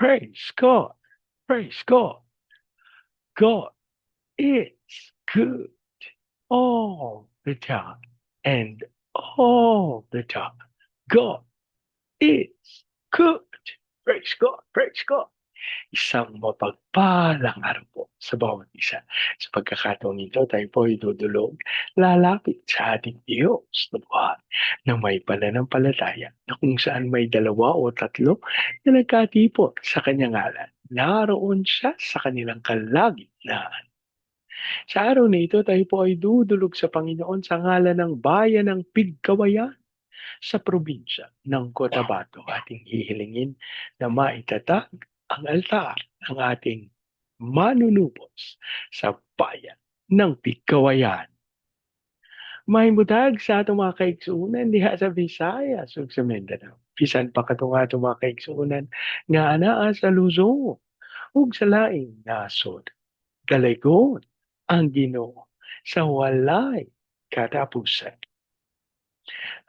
Praise God. Praise God. God is good all the time and all the time. God is good. Praise God. Praise God. Isang mapagpalang araw po sa bawat isa. Sa pagkakataong ito, tayo po ay dudulog, lalapit sa ating Diyos na buhay na may pananampalataya na kung saan may dalawa o tatlo na nagkatipon sa kanyang ngalan. Naroon siya sa kanilang kalagitnaan. Sa araw na ito, tayo po ay dudulog sa Panginoon sa ngalan ng bayan ng Pigkawayan sa probinsya ng Cotabato. Ating hihilingin na maitatag ang altar ng ating manunubos sa bayan ng Pigkawayan. Mahimutag sa atong mga kaigsuunan diha sa Visayas ug sa Mindanao. Bisan pa katong atong mga kaigsuunan nga anaa sa Luzon ug sa laing nasod. Galaygon ang Ginoo sa walay katapusan.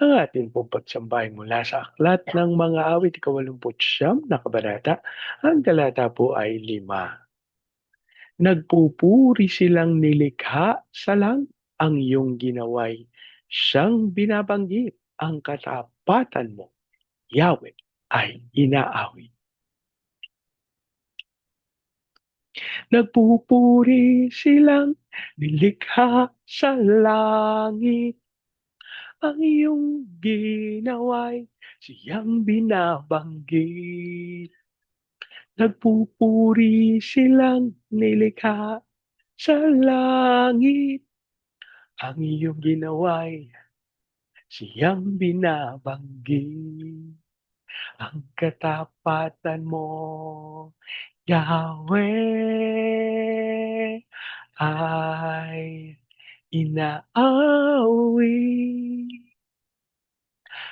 Ang ating pong pagsambay mula sa aklat ng mga awit, 89 na kabanata, ang talata po ay 5. Nagpupuri silang nilikha sa langit, ang iyong ginaway, siyang binabanggit ang katapatan mo, Yahweh, ay inaawit. Nagpupuri silang nilikha sa langit, ang iyong ginaway, siyang binabanggit. Nagpupuri silang nilikha sa langit, ang iyong ginaway, siyang binabanggit. Ang katapatan mo, Yahweh, ay inaawit.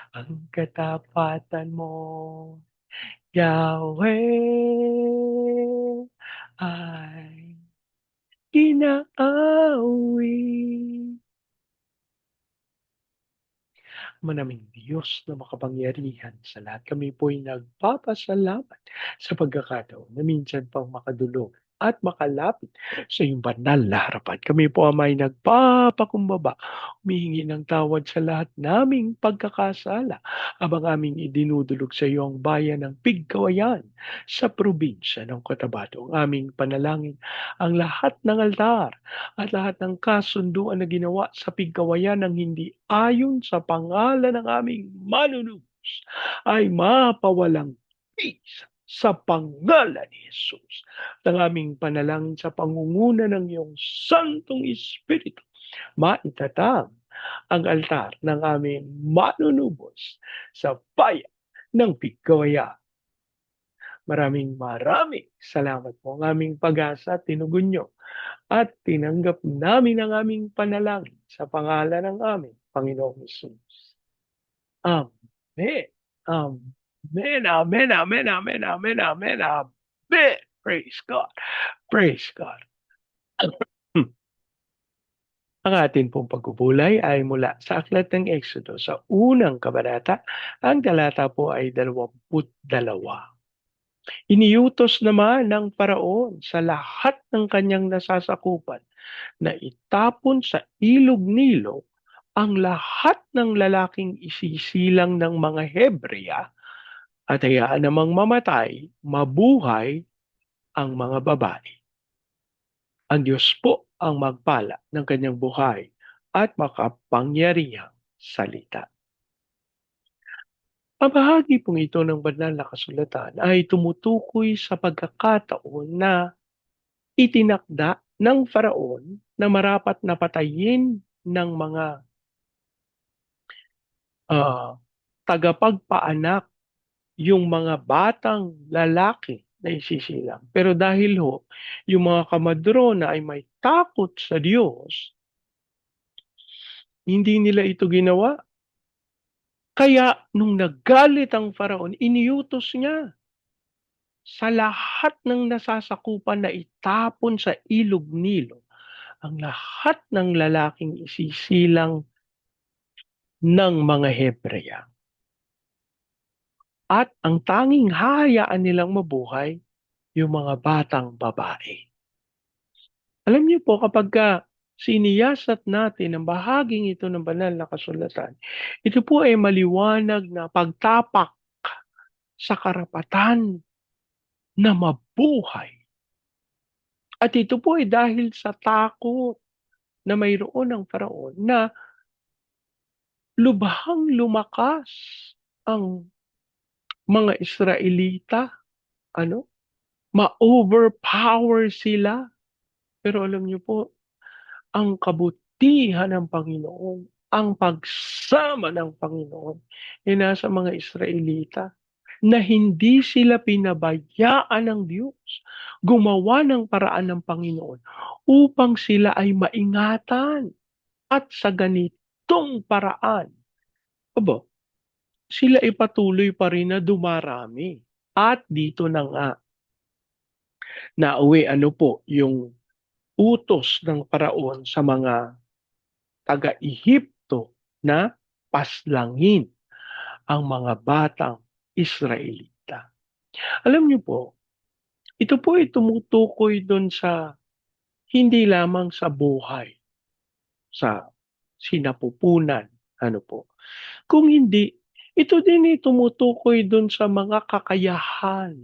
Ang katapatan mo, Yahweh, ay inaawit. Manaming Diyos na makapangyarihan sa lahat, kami po'y nagpapasalamat sa pagkakataon na minsan pang makadulog at makalapit sa iyong banal na harapan. Kami po ay nagpapakumbaba, humihingi ng tawad sa lahat naming pagkakasala habang aming idinudulog sa iyo ang bayan ng Pigkawayan sa probinsya ng Cotabato. Ang aming panalangin, ang lahat ng altar at lahat ng kasunduan na ginawa sa Pigkawayan ng hindi ayon sa pangalan ng aming manunubos ay mapawalang peace sa pangalan ni Jesus. Ang aming panalangin sa pangunguna ng iyong Santong Espiritu, maitatag ang altar ng aming manunubos sa bayan ng Pigkawayan. Maraming salamat po. Ang aming pag-asa, tinugon nyo at tinanggap namin ang aming panalangin sa pangalan ng aming Panginoong Hesus. Amen. Amen. Amen. Amen. Amen. Amen. Amen. Amen. Praise God. Praise God. Ang atin pong pagpupulay ay mula sa aklat ng Exodo sa unang kabanata. Ang talata po ay 22. Iniutos naman ng Paraon sa lahat ng kanyang nasasakupan na itapon sa ilog Nilo ang lahat ng lalaking isisilang ng mga Hebreya at hayaan namang mamatay, mabuhay ang mga babae. Ang Diyos po ang magpala ng kanyang buhay at makapangyarihang salita. Ang bahagi pong ito ng banal na kasulatan ay tumutukoy sa pagkakataon na itinakda ng Faraon na marapat na patayin ng mga ah, tagapagpaanak yung mga batang lalaki na isisilang. Pero dahil ho, yung mga kamadrona ay may takot sa Diyos, hindi nila ito ginawa. Kaya nung naggalit ang Faraon, iniutos niya sa lahat ng nasasakupan na itapon sa ilog Nilo ang lahat ng lalaking isisilang ng mga Hebreya. At ang tanging hahayaan nilang mabuhay, yung mga batang babae. Alam niyo po kapagka siniyasat natin ang bahaging ito ng banal na kasulatan, ito po ay maliwanag na pagtapak sa karapatan na mabuhay. At ito po ay dahil sa takot na mayroon ng Faraon na lubhang lumakas ang mga Israelita, ano, ma-overpower sila. Pero alam niyo po, ang kabutihan ng Panginoon, ang pagsama ng Panginoon, ay nasa mga Israelita na hindi sila pinabayaan ng Diyos. Gumawa ng paraan ng Panginoon upang sila ay maingatan. At sa ganitong paraan, aba, sila ay patuloy pa rin na dumarami. At dito na nga, nauwi ano po, yung utos ng paraon sa mga taga-Ehipto na paslangin ang mga batang Israelita. Alam niyo po, ito po ay tumutukoy doon sa hindi lamang sa buhay, sa sinapupunan, ano po. Kung hindi, ito din ay tumutukoy doon sa mga kakayahan.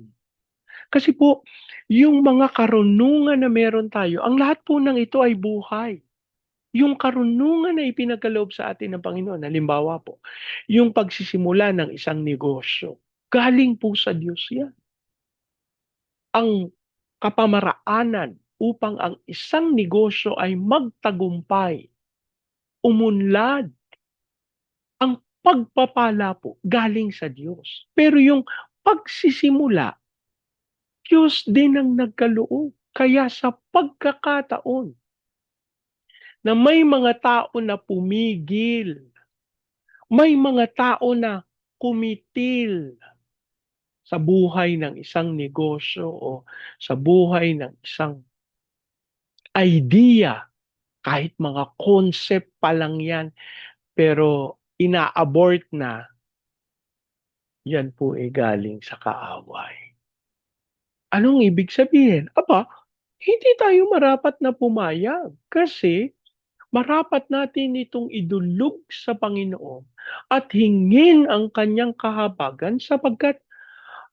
Kasi po, yung mga karunungan na meron tayo, ang lahat po ng ito ay buhay. Yung karunungan na ipinagkaloob sa atin ng Panginoon, halimbawa po, yung pagsisimula ng isang negosyo, galing po sa Diyos yan. Ang kapamaraanan upang ang isang negosyo ay magtagumpay, umunlad, ang pagpapala po galing sa Diyos. Pero yung pagsisimula, Diyos din ang nagkaloob. Kaya sa pagkakataon na may mga tao na pumigil, may mga tao na kumitil sa buhay ng isang negosyo o sa buhay ng isang idea, kahit mga concept pa lang yan, pero ina-abort na, yan po ay galing sa kaaway. Anong ibig sabihin? Aba, hindi tayo marapat na pumayag kasi marapat natin itong idulog sa Panginoon at hingin ang kanyang kahabagan sapagkat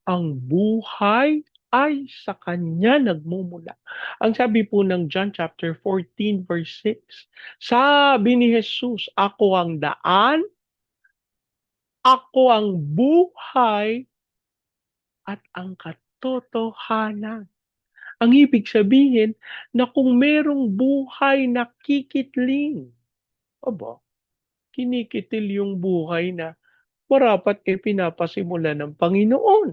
ang buhay ay sa kanya nagmumula. Ang sabi po ng John chapter 14 verse 6, sabi ni Jesus, ako ang daan, ako ang buhay at ang katotohanan. Ang ibig sabihin na kung merong buhay na kikitling, aba, kinikitil yung buhay na marapat pinapasimula ng Panginoon.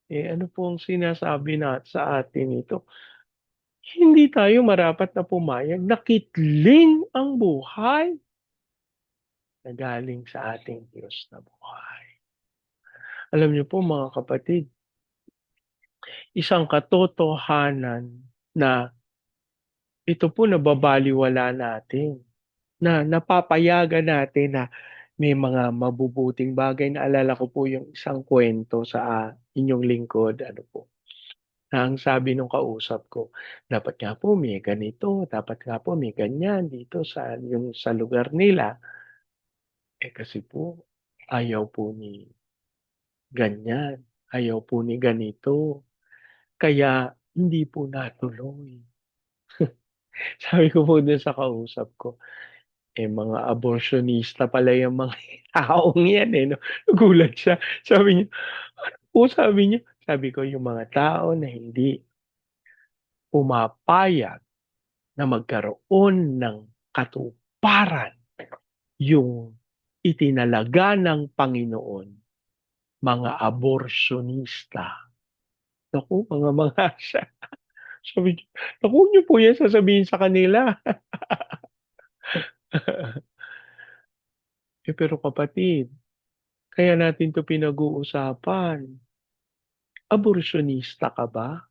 Ano po ang sinasabi na sa atin ito? Hindi tayo marapat na pumayag na kitling ang buhay na galing sa ating Diyos na buhay. Alam niyo po mga kapatid, isang katotohanan na ito po nababaliwala natin, na napapayagan natin na may mga mabubuting bagay. Naalala ko po yung isang kwento sa inyong lingkod, ano po, na ang sabi nung kausap ko, dapat nga po may ganito, dapat nga po may ganyan dito sa yung sa lugar nila. Kasi po ayaw po ni ganyan, ayaw po ni ganito, kaya hindi po natuloy. Sabi ko po dun sa kausap ko, mga abortionista pala yung mga taong yan no. Nagulat siya. Sabi niya, ano po sabi niya? Sabi ko, yung mga tao na hindi pumapayag na magkaroon ng katuparan yung itinalaga ng Panginoon, mga abortionista. Naku, mga siya. Sabi niya, naku niyo po yan sasabihin sa kanila. Pero kapatid, kaya natin to pinag-uusapan. Abortionista ka ba?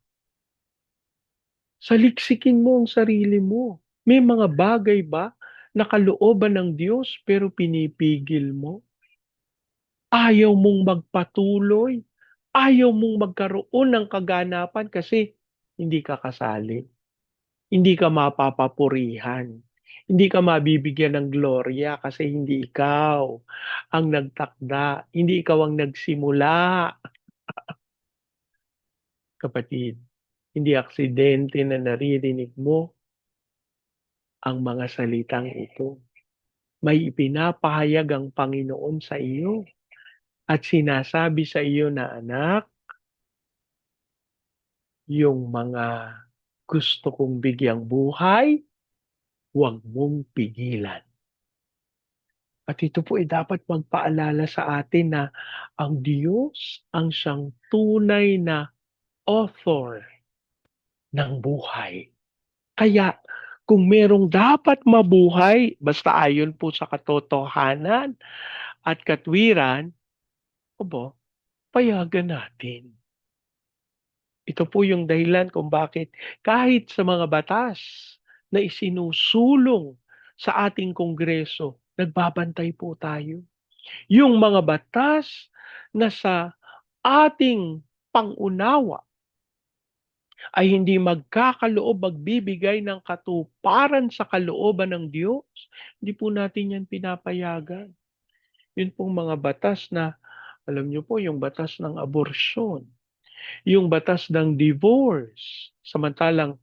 Saliksikin mo ang sarili mo. May mga bagay ba na kalooban ng Diyos pero pinipigil mo? Ayaw mong magpatuloy. Ayaw mong magkaroon ng kaganapan kasi hindi ka kasali. Hindi ka mapapapurihan. Hindi ka mabibigyan ng gloria kasi hindi ikaw ang nagtakda. Hindi ikaw ang nagsimula, kapatid. Hindi aksidente na naririnig mo ang mga salitang ito. May ipinapahayag ang Panginoon sa iyo at sinasabi sa iyo na, anak, yung mga gusto kong bigyang buhay, huwag mong pigilan. At ito po ay dapat magpaalala sa atin na ang Diyos ang siyang tunay na author ng buhay. Kaya kung merong dapat mabuhay, basta ayon po sa katotohanan at katwiran, abo, payagan natin. Ito po yung dahilan kung bakit kahit sa mga batas na isinusulong sa ating Kongreso, nagbabantay po tayo. Yung mga batas na sa ating pangunawa ay hindi magkakaloob, magbibigay ng katuparan sa kalooban ng Diyos, hindi po natin yan pinapayagan. Yun pong mga batas na, alam niyo po, yung batas ng aborsyon, yung batas ng divorce, samantalang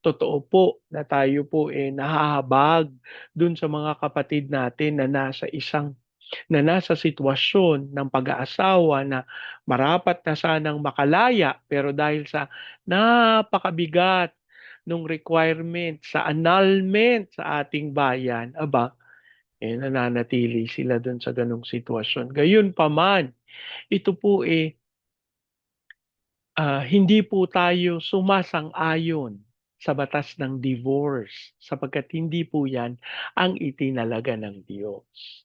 totoo po na tayo po nahahabag dun sa mga kapatid natin na nasa sitwasyon ng pag-aasawa na marapat na sanang makalaya pero dahil sa napakabigat ng requirement sa annulment sa ating bayan, aba, nananatili sila doon sa ganong sitwasyon. Gayun pa man, ito po hindi po tayo sumasang-ayon sa batas ng divorce sapagkat hindi po yan ang itinalaga ng Diyos.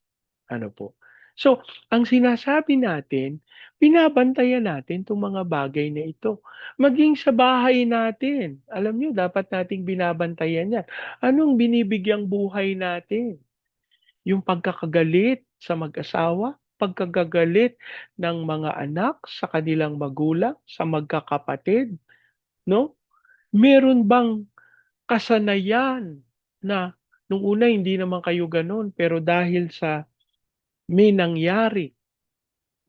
Ano po? So, ang sinasabi natin, binabantayan natin itong mga bagay na ito. Maging sa bahay natin. Alam nyo, dapat nating binabantayan yan. Anong binibigyang buhay natin? Yung pagkakagalit sa mag-asawa, pagkagagalit ng mga anak sa kanilang magulang, sa magkakapatid, no? Meron bang kasanayan na nung una hindi naman kayo gano'n, pero dahil sa may nangyari,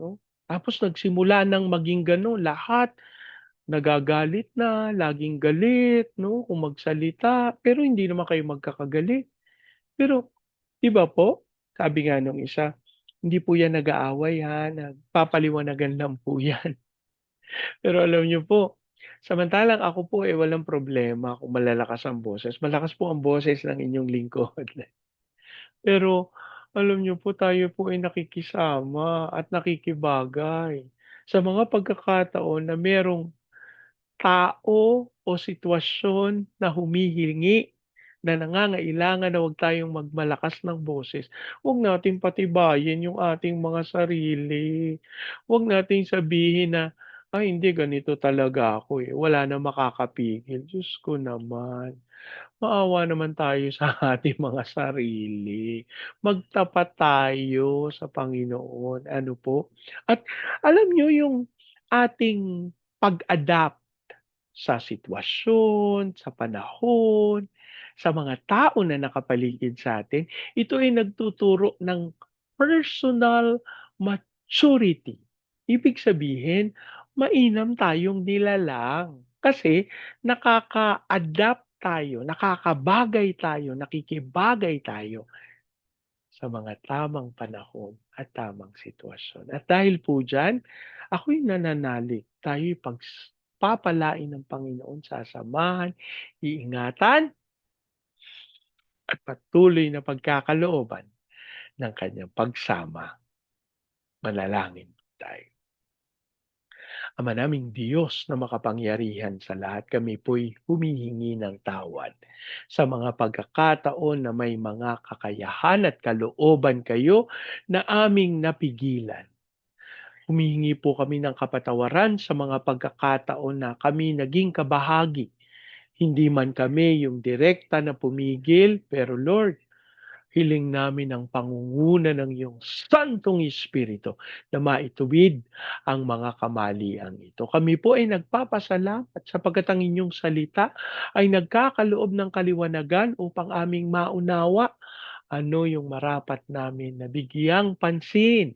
no? Tapos nagsimula ng maging gano'n, lahat nagagalit na, laging galit, no? Kung magsalita, pero hindi naman kayo magkakagalit. Pero 'di ba po, sabi nga nung isa, hindi po yan nag-aaway ha, nagpapaliwanagan lang po yan. Pero alam niyo po, samantalang ako po walang problema kung malalakas ang boses. Malakas po ang boses ng inyong lingkod. Pero alam niyo po, tayo po ay nakikisama at nakikibagay sa mga pagkakataon na merong tao o sitwasyon na humihingi na nangangailangan na huwag tayong magmalakas ng boses, huwag nating patibayin yung ating mga sarili. Huwag nating sabihin na, "Ay hindi, ganito talaga ako, wala na makakapigil." Diyos ko naman, maawa naman tayo sa ating mga sarili. Magtapat tayo sa Panginoon, ano po? At alam niyo yung ating pag-adapt sa sitwasyon, sa panahon, sa mga tao na nakapaligid sa atin, ito ay nagtuturo ng personal maturity. Ibig sabihin, mainam tayong nilalang. Kasi nakaka-adapt tayo, nakakabagay tayo, nakikibagay tayo sa mga tamang panahon at tamang sitwasyon. At dahil po dyan, ako'y nananalig. Tayo'y pagpapalain ng Panginoon, sasamahan, iingatan, at patuloy na pagkakalooban ng kanyang pagsama. Manalangin tayo. Ama naming Diyos na makapangyarihan sa lahat, kami po'y humihingi ng tawad sa mga pagkakataon na may mga kakayahan at kalooban kayo na aming napigilan. Humihingi po kami ng kapatawaran sa mga pagkakataon na kami naging kabahagi. Hindi man kami yung direkta na pumigil, pero Lord, Hiling namin ang pangunguna ng iyong Santong Espiritu na maituwid ang mga kamalian ito. Kami po ay nagpapasalamat sapagkat ang inyong salita ay nagkakaloob ng kaliwanagan upang aming maunawa ano yung marapat namin na bigyang pansin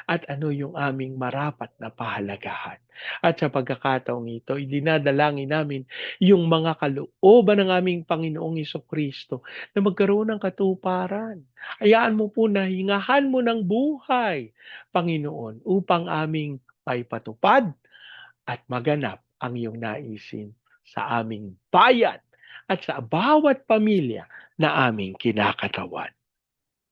at ano yung aming marapat na pahalagahan. At sa pagkakataong ito, idinadalangin namin yung mga kalooban ng aming Panginoong Kristo na magkaroon ng katuparan. Hayaan mo po na hingahan mo ng buhay, Panginoon, upang aming maipatupad at maganap ang iyong naisin sa aming bayan at sa bawat pamilya na aming kinakatawan.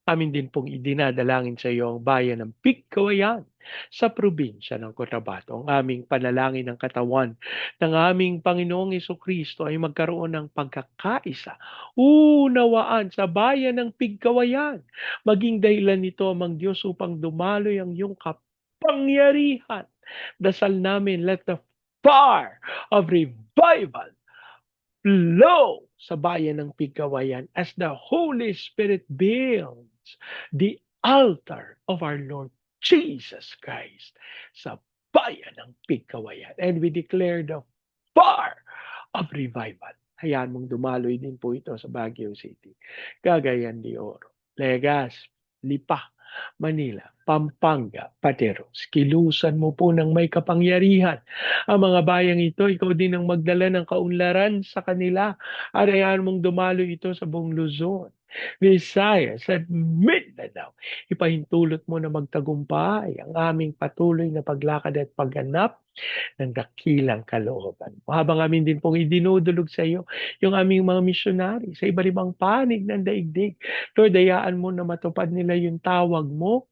Amin din pong idinadalangin sa iyo ang bayan ng Pigkawayan sa probinsya ng Cotabato. Ang aming panalangin ng katawan ng aming Panginoong Kristo ay magkaroon ng pagkakaisa, unawaan sa bayan ng Pigkawayan. Maging dahilan nito amang Diyos upang dumaloy ang iyong kapangyarihan. Dasal namin, let the fire of revival flow sa bayan ng Pigkawayan as the Holy Spirit builds the altar of our Lord Jesus Christ sa bayan ng Pigkawayan. And we declare the fire of revival. Hayaan mong dumaloy din po ito sa Baguio City, Cagayan de Oro, Legas, Lipa, Manila, Pampanga, Pateros. Kilusan mo po ng may kapangyarihan ang mga bayang ito. Ikaw din ang magdala ng kaunlaran sa kanila. At hayaan mong dumalo ito sa buong Luzon, Visayas at Mindanao. Ipahintulot mo na magtagumpay ang aming patuloy na paglakad at pagganap ng dakilang kalooban. Habang amin din pong idinudulog sa iyo yung aming mga misyonari sa iba't ibang panig ng daigdig. Lord, dayaan mo na matupad nila yung tawag mo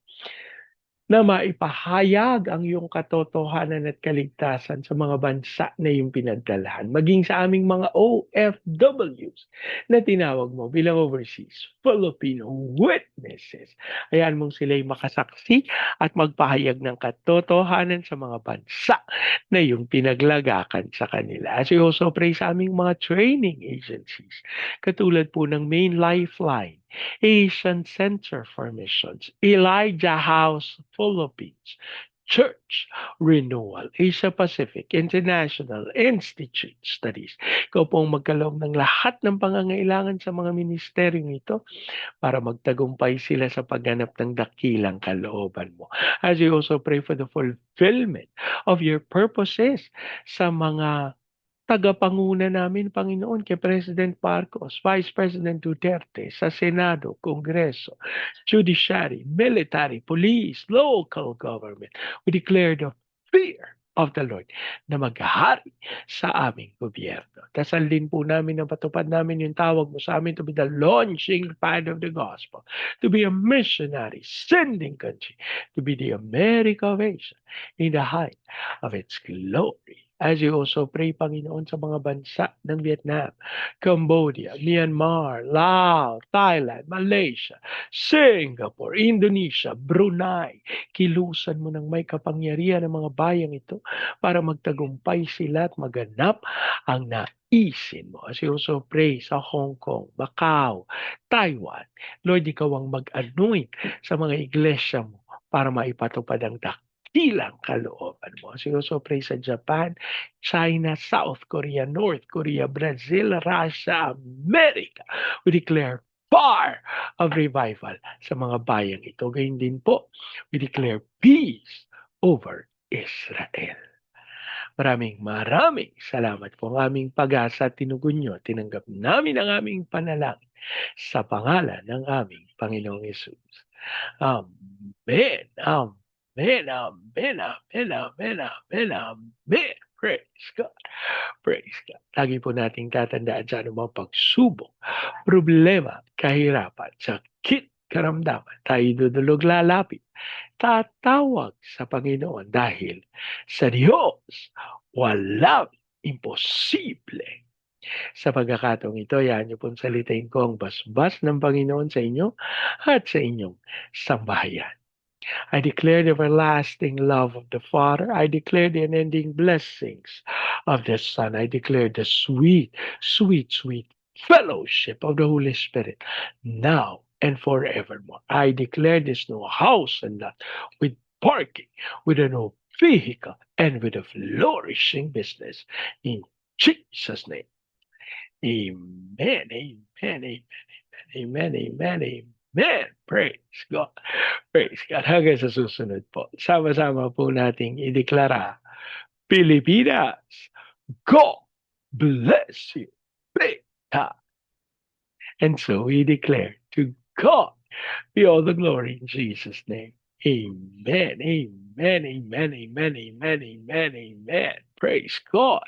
na maipahayag ang iyong katotohanan at kaligtasan sa mga bansa na iyong pinagdalahan. Maging sa aming mga OFWs na tinawag mo bilang overseas Filipino witnesses. Ayan mong sila'y makasaksi at magpahayag ng katotohanan sa mga bansa na iyong pinaglagakan sa kanila. As we also pray sa aming mga training agencies, katulad po ng Main Lifeline, Asian Center for Missions, Elijah House, Philippines, Church Renewal, Asia Pacific International Institute Studies. Ikaw pong magkaloob ng lahat ng pangangailangan sa mga ministeryong ito para magtagumpay sila sa pagganap ng dakilang kalooban mo. As we also pray for the fulfillment of your purposes sa mga tagapanguna namin, Panginoon, kay President Marcos, Vice President Duterte, sa Senado, Kongreso, Judiciary, Military, Police, Local Government. We declare the fear of the Lord na maghari sa aming gobyerno. Dasal din po namin na patupad namin yung tawag mo sa amin to be the launching pad of the gospel, to be a missionary, sending country, to be the America of Asia in the height of its glory. As you also pray, Panginoon, sa mga bansa ng Vietnam, Cambodia, Myanmar, Laos, Thailand, Malaysia, Singapore, Indonesia, Brunei. Kilusan mo ng may kapangyarihan ng mga bayang ito para magtagumpay sila at maganap ang naisin mo. As you also pray sa Hong Kong, Macau, Taiwan. Lord, ikaw ang mag-anoint sa mga iglesia mo para maipatupad ang dakilang kalooban mo. As you also pray sa Japan, China, South Korea, North Korea, Brazil, Russia, America. We declare fire of revival sa mga bayang ito. Gayun din po, we declare peace over Israel. Maraming salamat po ang aming pag-asa at tinugon nyo. Tinanggap namin ang aming panalangin sa pangalan ng aming Panginoong Yesus. Amen. Amen. Amen. Amen. Amen. Amen. Amen. Praise God. Praise God. Lagi po nating tatandaan sa anumang pagsubok, problema, kahirapan, sakit, karamdaman. Tayo dudulog lalapit. Tatawag sa Panginoon dahil sa Diyos walang imposible. Sa pagkakataong ito, yan niyo pong salitain ko ang basbas ng Panginoon sa inyo at sa inyong sambahayan. I declare the everlasting love of the Father. I declare the unending blessings of the Son. I declare the sweet, sweet, sweet fellowship of the Holy Spirit now and forevermore. I declare this new house and lot with parking, with a new vehicle, and with a flourishing business. In Jesus' name. Amen. Amen. Amen. Amen. Amen. Amen. Praise God. Praise God. Hanggang sa susunod po. Sama-sama po nating ideklara, Pilipinas, God bless you. Big time. And so we declare to God be all the glory in Jesus' name. Amen. Amen. Amen. Amen. Amen. Amen. Amen. Praise God.